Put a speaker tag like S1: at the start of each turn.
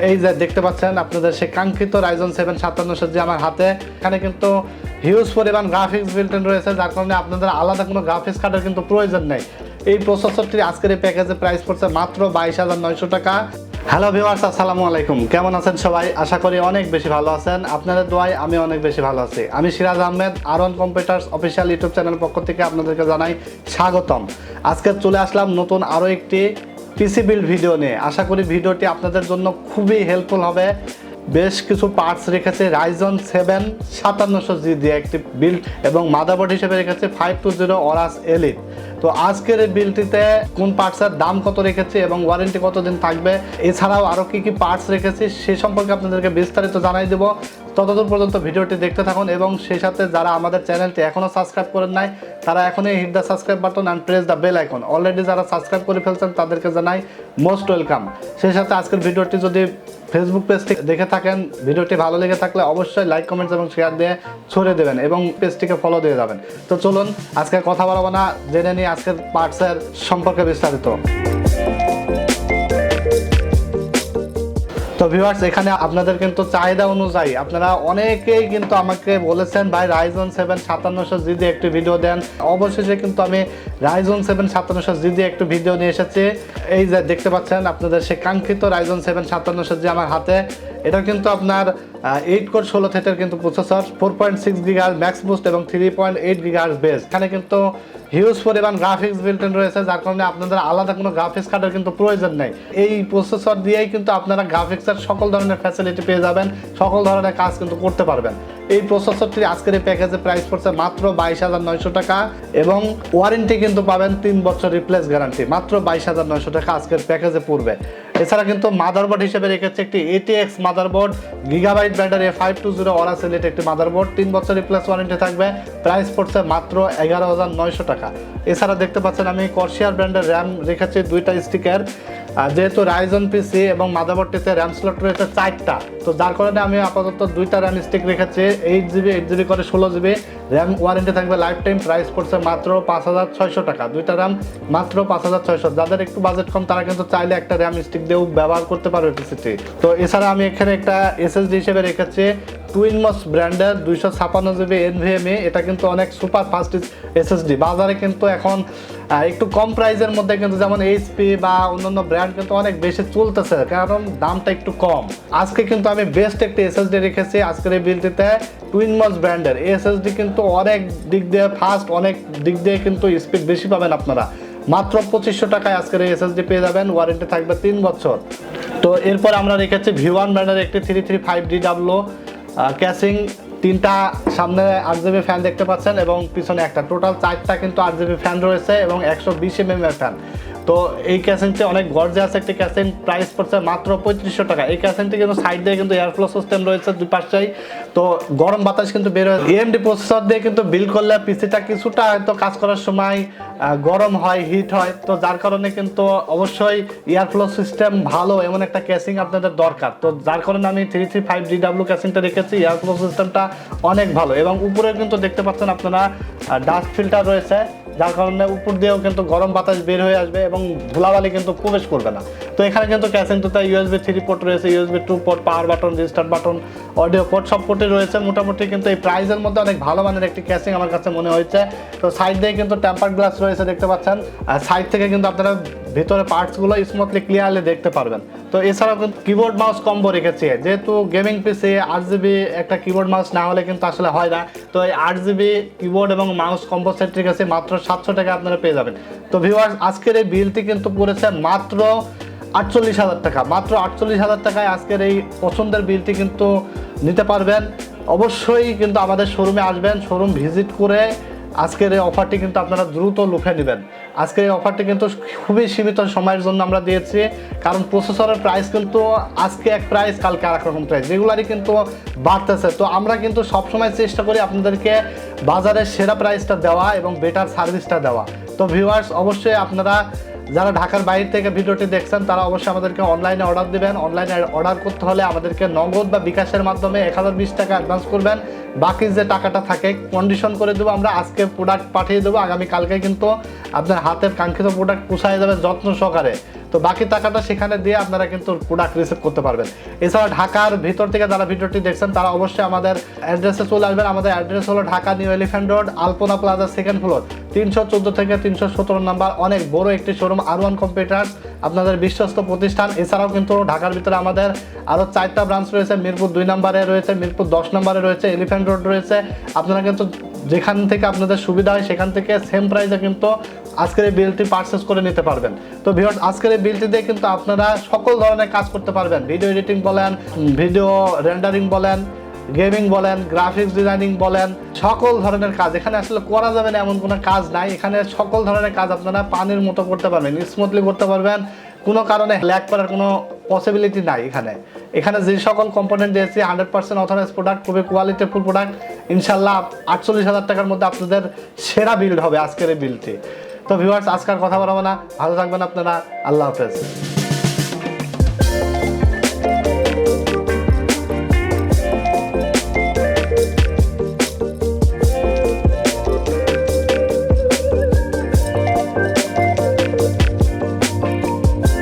S1: এই যে দেখতে পাচ্ছেন আপনাদের সেই কাঙ্ক্ষিত Ryzen 7 5700 যে আমার হাতে, এখানে কিন্তু হিউজ পরিমাণ গ্রাফিক্স বিল্ট ইন রয়েছে, যার কারণে আপনাদের আলাদা কোনো গ্রাফিক্স কার্ডের কিন্তু প্রয়োজন নেই। এই প্রসেসরটি আজকের এই প্যাকেজে প্রাইস পড়ছে মাত্র 22,900 টাকা। হ্যালো ভিউয়ার্স, আসসালামু আলাইকুম। কেমন আছেন সবাই? আশা করি অনেক বেশি ভালো আছেন। আপনাদের দোয়ায় আমি অনেক বেশি ভালো আছি। আমি Siraj Ahmed, Aron computers official YouTube চ্যানেলের পক্ষ থেকে আপনাদেরকে জানাই স্বাগতম। আজকে চলে আসলাম নতুন আরও একটি পিসি বিল্ড ভিডিও নিয়ে। আশা করি ভিডিওটি আপনাদের জন্য খুবই হেল্পফুল হবে। বেশ কিছু পার্টস রেখেছে Ryzen 7 5700G দিয়ে একটি বিল্ড, এবং মাদারবোর্ড হিসেবে রেখেছে 520 Aorus Elite। তো আজকের এই বিল্ডটিতে কোন পার্টসের দাম কত রেখেছে এবং ওয়ারেন্টি কতদিন থাকবে, এছাড়াও আরও কী কী পার্টস রেখেছি সে সম্পর্কে আপনাদেরকে বিস্তারিত জানাই দেবো। ততদূর পর্যন্ত ভিডিওটি দেখতে থাকুন, এবং সেই সাথে যারা আমাদের চ্যানেলটি এখনও সাবস্ক্রাইব করেন নাই তারা এখনই hit the subscribe button and press the bell icon. Already যারা সাবস্ক্রাইব করে ফেলছেন তাদেরকে জানাই মোস্ট ওয়েলকাম। সেই সাথে আজকের ভিডিওটি যদি ফেসবুক পেজ থেকে দেখে থাকেন, ভিডিওটি ভালো লেগে থাকলে অবশ্যই লাইক, কমেন্টস এবং শেয়ার দিয়ে ছড়িয়ে দেবেন, এবং পেজটিকে ফলো দিয়ে যাবেন। তো চলুন আজকে কথা বলবো না, জেনে নিই আজকের পার্টসের সম্পর্কে বিস্তারিত। তো ভিউয়ার্স, এখানে আপনাদের কিন্তু চাহিদা অনুযায়ী আপনারা অনেকেই কিন্তু আমাকে বলেছেন ভাই Ryzen 7 5700G দিয়ে একটি ভিডিও দেন। অবশেষে কিন্তু আমি Ryzen 7 5700G দিয়ে একটু ভিডিও নিয়ে এসেছি। এই যে দেখতে পাচ্ছেন আপনাদের সেই কাঙ্ক্ষিত Ryzen 7 5700G আমার হাতে। এটা কিন্তু আপনার 8 কোর 16 থ্রেডের কিন্তু প্রসেসর, 4.6 GHz ম্যাক্স বুস্ট এবং 3.8 GHz বেস। এখানে কিন্তু হিউজ পরিমাণ গ্রাফিক্স বিল্ট ইন রয়েছে, যার কারণে আপনাদের আলাদা কোনো গ্রাফিক্স কার্ডের কিন্তু প্রয়োজন নেই। এই প্রসেসর দিয়েই কিন্তু আপনারা গ্রাফিক্সের সকল ধরনের ফ্যাসিলিটি পেয়ে যাবেন, সকল ধরনের কাজ কিন্তু করতে পারবেন। এই প্রসেসরটি আজকের এই প্যাকেজে প্রাইস পড়ছে মাত্র 22,900 টাকা, এবং ওয়ারেন্টি কিন্তু পাবেন 3 বছর রিপ্লেস গ্যারান্টি। মাত্র 22,900 টাকা আজকের প্যাকেজে পড়বে। এছাড়া কিন্তু মাদারবোর্ড হিসেবে রেখেছে একটি ATX মাদারবোর্ড, Gigabyte ব্র্যান্ডের 520 Aorus Elite একটি মাদারবোর্ড, 3 বছর রিপ্লেস ওয়ারেন্টি থাকবে। প্রাইস পড়ছে মাত্র 11,900 টাকা। এছাড়া দেখতে পাচ্ছেন আমি Corsair ব্র্যান্ডের র্যাম রেখেছি 2টা স্টিকার। যেহেতু Ryzen পিসি এবং মাদারবোর্ডটিতে র্যাম স্লট রয়েছে 4টা, তো যার কারণে আমি আপাতত 2টা র্যাম স্টিক রেখেছি। 8GB করে 16GB র্যাম, ওয়ারেন্টি থাকবে লাইফ টাইম। প্রাইস পড়ছে মাত্র 5,600 টাকা। 2টা র্যাম মাত্র 5,600। যাদের একটু বাজেট কম তারা কিন্তু চাইলে একটা র্যাম স্টিক দিয়েও ব্যবহার করতে পারবে পিসিটি। তো এছাড়া আমি এখানে একটা SSD হিসেবে রেখেছি TwinMOS ব্র্যান্ডের 256GB NVMe। এটা কিন্তু অনেক সুপার ফাস্ট SSD। বাজারে কিন্তু এখন একটু কম প্রাইসের মধ্যে কিন্তু যেমন HP বা অন্যান্য ব্র্যান্ড কিন্তু অনেক বেশি চলতেছে, কারণ দামটা একটু কম। আজকে কিন্তু আমি বেস্ট একটি SSD রেখেছি আজকের এই বিলটিতে TwinMOS ব্র্যান্ডের। এই SSD কিন্তু অনেক দিক দিয়ে ফাস্ট, অনেক দিক দিয়ে কিন্তু স্পিড বেশি পাবেন আপনারা। মাত্র 2500 টাকায় আজকের এই SSD পেয়ে যাবেন, ওয়ারেন্টি থাকবে 3 বছর। তো এরপর আমরা রেখেছি VIEWONE ব্র্যান্ডের একটি 335DW ক্যাসিং। 3টা সামনে 8GB ফ্যান দেখতে পাচ্ছেন, এবং পিছনে একটা, টোটাল 4টা কিন্তু 8GB ফ্যান রয়েছে এবং 120mm এর ফ্যান। তো এই ক্যাসিংটি অনেক গর্জিয়াস একটি ক্যাসিং। প্রাইস পড়ছে মাত্র 3500 টাকা। এই ক্যাসিংটি কিন্তু সাইড দিয়ে কিন্তু এয়ারফ্লো সিস্টেম রয়েছে দুই পাশেই, তো গরম বাতাস কিন্তু বের হয়। AMD প্রসেসর দিয়ে কিন্তু বিল্ড করলে পিসিটা কিছুটা হয়তো কাজ করার সময় গরম হয়, হিট হয়, তো যার কারণে কিন্তু অবশ্যই এয়ারফ্লো সিস্টেম ভালো এমন একটা ক্যাসিং আপনাদের দরকার। তো যার কারণে আমি 335DW ক্যাসিংটা রেখেছি। এয়ারফ্লো সিস্টেমটা অনেক ভালো, এবং উপরে কিন্তু দেখতে পাচ্ছেন আপনারা ডাস্ট ফিল্টার রয়েছে, যার কারণে উপর দিয়েও কিন্তু গরম বাতাস বের হয়ে আসবে এবং ধুলাবালি কিন্তু প্রবেশ করবে না। তো এখানে কিন্তু ক্যাসিংটাতে USB 3 পোর্ট রয়েছে, USB 2 port, power button, restart button, audio port সব পোর্টই রয়েছে। মোটামুটি কিন্তু এই প্রাইসের মধ্যে অনেক ভালো মানের একটি ক্যাসিং আমার কাছে মনে হয়েছে। তো সাইড দিয়ে কিন্তু টেম্পার্ড গ্লাস রয়েছে দেখতে পাচ্ছেন, আর সাইড থেকে কিন্তু আপনারা ভিতরে পার্টসগুলো স্মুথলি ক্লিয়ারলি দেখতে পারবেন। তো এছাড়াও কিন্তু কিবোর্ড মাউস কম্বো রেখেছি, যেহেতু গেমিং পিসি 8GB একটা কিবোর্ড মাউস না হলে কিন্তু আসলে হয় না। তো এই 8GB কিবোর্ড এবং মাউস কম্বো সেট রেখেছি, মাত্র 700 টাকা আপনারা পেয়ে যাবেন। তো ভিউয়ার্স, আজকের এই বিলটি কিন্তু পড়েছে মাত্র 48,000 টাকা। মাত্র 48,000 টাকায় আজকের এই পছন্দের বিলটি কিন্তু নিতে পারবেন। অবশ্যই কিন্তু আমাদের শোরুমে আসবেন, শোরুম ভিজিট করে আজকের এই অফারটি কিন্তু আপনারা দ্রুত লুফে নেবেন। আজকের এই অফারটি কিন্তু খুবই সীমিত সময়ের জন্য আমরা দিয়েছি, কারণ প্রসেসরের প্রাইস কিন্তু আজকে এক প্রাইস, কালকে আর এক রকম প্রাইস, রেগুলারই কিন্তু বাড়তেছে। তো আমরা কিন্তু সবসময় চেষ্টা করি আপনাদেরকে বাজারের সেরা প্রাইসটা দেওয়া এবং বেটার সার্ভিসটা দেওয়া। তো ভিউয়ার্স, অবশ্যই আপনারা যারা ঢাকার বাইরে থেকে ভিডিওটি দেখছেন তারা অবশ্যই আমাদেরকে অনলাইনে অর্ডার দিবেন। অনলাইনে অর্ডার করতে হলে আমাদেরকে নগদ বা বিকাশের মাধ্যমে 1020 টাকা অ্যাডভান্স করবেন। বাকি যে টাকাটা থাকে কন্ডিশন করে দেবো আমরা, আজকে প্রোডাক্ট পাঠিয়ে দেবো, আগামীকালকে কিন্তু আপনার হাতের কাঙ্ক্ষিত প্রোডাক্ট পৌঁছায় যাবে যত্ন সহকারে। তো বাকি টাকাটা সেখানে দিয়ে আপনারা কিন্তু প্রোডাক্ট রিসিভ করতে পারবেন। এছাড়া ঢাকার ভিতর থেকে যারা ভিডিওটি দেখছেন তারা অবশ্যই আমাদের অ্যাড্রেসে চলে আসবেন। আমাদের অ্যাড্রেস হলো ঢাকা নিউ এলিফ্যান্ট রোড, আলপনা প্লাজা, সেকেন্ড ফ্লোর, 314 থেকে 317 নাম্বার। অনেক বড় একটি শোরুম, R1 কম্পিউটার্স, আপনাদের বিশ্বস্ত প্রতিষ্ঠান। এছাড়াও কিন্তু ঢাকার ভিতরে আমাদের আরও 4টা ব্রাঞ্চ রয়েছে। মিরপুর 2 নম্বরে রয়েছে, মিরপুর 10 নম্বরে রয়েছে, এলিফ্যান্ট রোড রয়েছে। আপনারা কিন্তু যেখান থেকে আপনাদের সুবিধা হয় সেখান থেকে সেম প্রাইসে কিন্তু আজকের এই বিলটি পারচেস করে নিতে পারবেন। তো ভিউয়ার্স, আজকের এই বিলটি দিয়ে কিন্তু আপনারা সকল ধরনের কাজ করতে পারবেন। ভিডিও এডিটিং বলেন, ভিডিও রেন্ডারিং বলেন, গেমিং বলেন, গ্রাফিক্স ডিজাইনিং বলেন, সকল ধরনের কাজ এখানে আসলে করা যাবে না এমন কোনো কাজ নাই। এখানে সকল ধরনের কাজ আপনারা পানির মতো করতে পারবেন, স্মুথলি করতে পারবেন, কোনো কারণে ল্যাগ করার কোনো পসিবিলিটি নাই। এখানে যে সকল কম্পোনেন্ট দিয়েছি 100% অথরাইজ প্রোডাক্ট, খুবই কোয়ালিটিফুল প্রোডাক্ট। ইনশাল্লাহ 48,000 টাকার মধ্যে আপনাদের সেরা বিল্ড হবে আজকের এই বিলটি। তো ভিউয়ার্স, আজকাল কথা বলবো না, ভালো থাকবেন আপনারা, আল্লাহ হাফেজ।